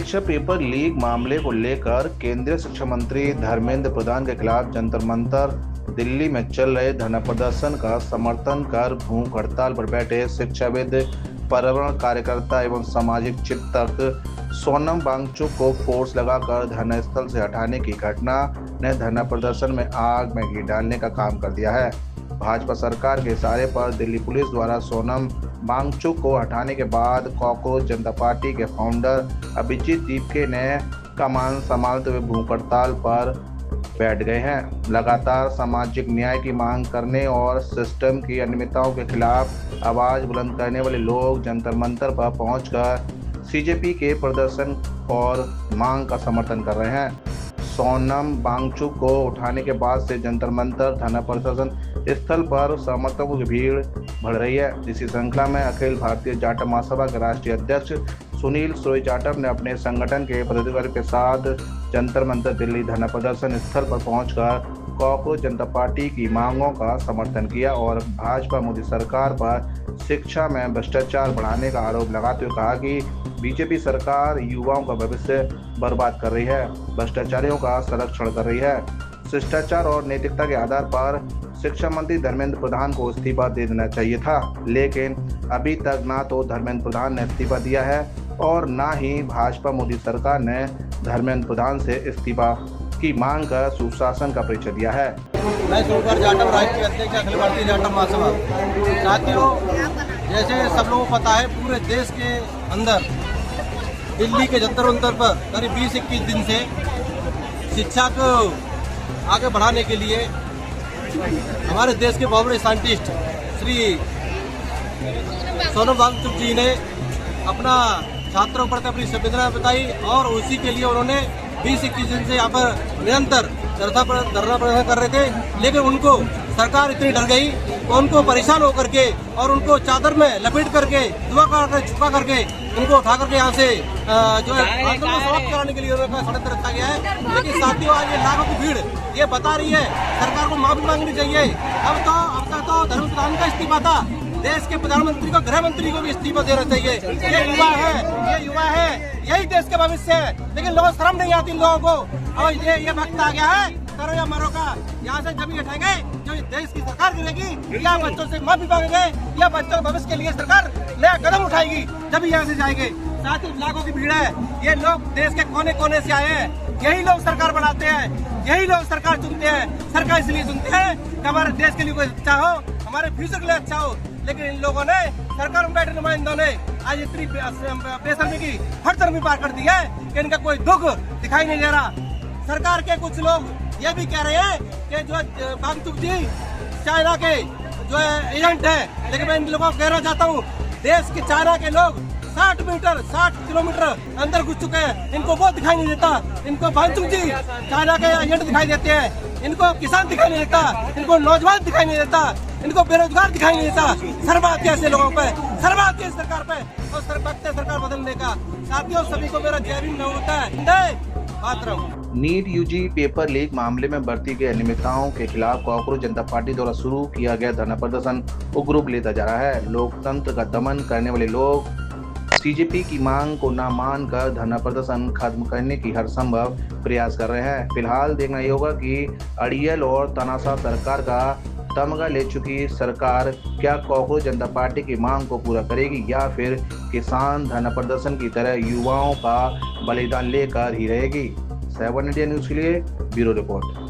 परीक्षा paper leak मामले को लेकर केंद्रीय शिक्षा मंत्री धर्मेंद्र प्रधान के खिलाफ जंतर मंतर दिल्ली में चल रहे धरना प्रदर्शन का समर्थन कर भूख हड़ताल पर बैठे शिक्षाविद, पर्यावरण कार्यकर्ता एवं सामाजिक चिंतक सोनम वांगचुक को फोर्स लगाकर धरना स्थल से हटाने की घटना ने धरना प्रदर्शन में आग में घी डालने का काम कर दिया है। भाजपा सरकार के इशारे पर दिल्ली पुलिस द्वारा सोनम वांगचुक को हटाने के बाद कॉकरोच जनता पार्टी के फाउंडर अभिजीत दीपके ने कमान संभालते हुए भूख हड़ताल पर बैठ गए हैं। लगातार सामाजिक न्याय की मांग करने और सिस्टम की अनियमितताओं के खिलाफ आवाज बुलंद करने वाले लोग जंतर मंतर पर पहुंचकर सीजेपी के प्रदर्शन और मांग का समर्थन कर रहे हैं। सोनम वांगचुक को उठाने के बाद से जंतर मंतर धरना प्रदर्शन स्थल पर समर्थकों की भीड़ बढ़ रही है। इसी श्रृंखला में अखिल भारतीय जाटव महासभा के राष्ट्रीय अध्यक्ष सुनील सूर्य जाटव ने अपने संगठन के पदाधिकारियों के साथ जंतर मंतर दिल्ली धरना प्रदर्शन स्थल पर पहुंचकर कॉकरोच जनता पार्टी की मांगों का समर्थन किया और भाजपा मोदी सरकार पर शिक्षा में भ्रष्टाचार बढ़ाने का आरोप लगाते हुए कहा कि बीजेपी सरकार युवाओं का भविष्य बर्बाद कर रही है, भ्रष्टाचारियों का संरक्षण कर रही है। शिष्टाचार और नैतिकता के आधार पर शिक्षा मंत्री धर्मेंद्र प्रधान को इस्तीफा दे देना चाहिए था, लेकिन अभी तक ना तो धर्मेंद्र प्रधान ने इस्तीफा दिया है और ना ही भाजपा मोदी सरकार ने धर्मेंद्र प्रधान से इस्तीफा की मांग कर सुशासन का परिचय दिया है। मैं सोनकर जाटव, राष्ट्रीय अध्यक्ष अखिल भारतीय जाटव महासभा। साथियों, जैसे सब लोगों को पता है, पूरे देश के अंदर दिल्ली के जंतर मंतर पर करीब 20-21 दिन से शिक्षा को आगे बढ़ाने के लिए हमारे देश के बहुत बड़े साइंटिस्ट श्री सोनम वांगचुक जी ने अपना छात्रों पर अपनी संवेदना बताई और उसी के लिए उन्होंने 20-21 दिन से यहाँ पर निरंतर धरना प्रदर्शन कर रहे थे, लेकिन उनको सरकार इतनी डर गई तो उनको परेशान होकर के और उनको चादर में लपेट करके छुपा करके उनको उठा करके यहाँ से जो है आंदोलन को समाप्त कराने के लिए उन्होंने षड्यंत्र रखा गया है। लेकिन साथियों, आज ये लाखों की भीड़ ये बता रही है सरकार को माफी मांगनी चाहिए। अब तक तो धर्मेंद्र प्रधान का इस्तीफा था, देश के प्रधानमंत्री को, गृह मंत्री को भी इस्तीफा देना चाहिए। ये युवा है, यही देश के भविष्य है, लेकिन लोग शर्म नहीं आती इन लोगों को। और ये वक्त आ गया है करो या मरो का। यहाँ से जब हटाएंगे जो देश की सरकार गिरेगी, या बच्चों से माफी मांगेंगे या बच्चों के भविष्य के लिए सरकार नया कदम उठाएगी, जब यहाँ से जाएंगे। साथ ही लाखों की भीड़ है, ये लोग देश के कोने कोने से आए हैं, यही लोग सरकार बनाते हैं, यही लोग सरकार चुनते हैं। सरकार इसलिए चुनते हैं कि हमारे देश के लिए कोई अच्छा हो, हमारे फ्यूचर के लिए अच्छा हो। लेकिन इन लोगों ने, सरकार में बैठे नुमाइंदों ने आज इतनी बेशर्मी की हर तरफ पार कर दी है कि इनका कोई दुख दिखाई नहीं दे रहा। सरकार के कुछ लोग ये भी कह रहे हैं कि जो वांगचुक जी चाइना के जो एजेंट है, लेकिन मैं इन लोगों को कहना चाहता हूँ, देश के चाइना के लोग 60 किलोमीटर अंदर घुस चुके हैं, इनको वो दिखाई नहीं देता। इनको वांगचुक जी चाइना के एजेंट दिखाई देते हैं, इनको किसान दिखाई नहीं देता, इनको नौजवान दिखाई नहीं देता, इनको बेरोजगार दिखाई नहीं देता। शर्म आती है ऐसे लोगों पे, शर्म आती है सरकार पे और सरकार बदलने का। साथियों, सभी को मेरा जय भीम होता है। नीट यूजी पेपर लीक मामले में बरती गई अनियमितताओं के खिलाफ कॉकरोच जनता पार्टी द्वारा शुरू किया गया धरना प्रदर्शन उग्र रूप लेता जा रहा है। लोकतंत्र का दमन करने वाले लोग सीजेपी की मांग को न मानकर धरना प्रदर्शन खत्म करने की हर संभव प्रयास कर रहे हैं। फिलहाल देखना ये होगा कि अड़ियल और तानाशाह सरकार का तमगा ले चुकी सरकार क्या कॉकरोच जनता पार्टी की मांग को पूरा करेगी या फिर किसान धरना प्रदर्शन की तरह युवाओं का बलिदान लेकर ही रहेगी। 7 इंडिया न्यूज के लिए ब्यूरो रिपोर्ट।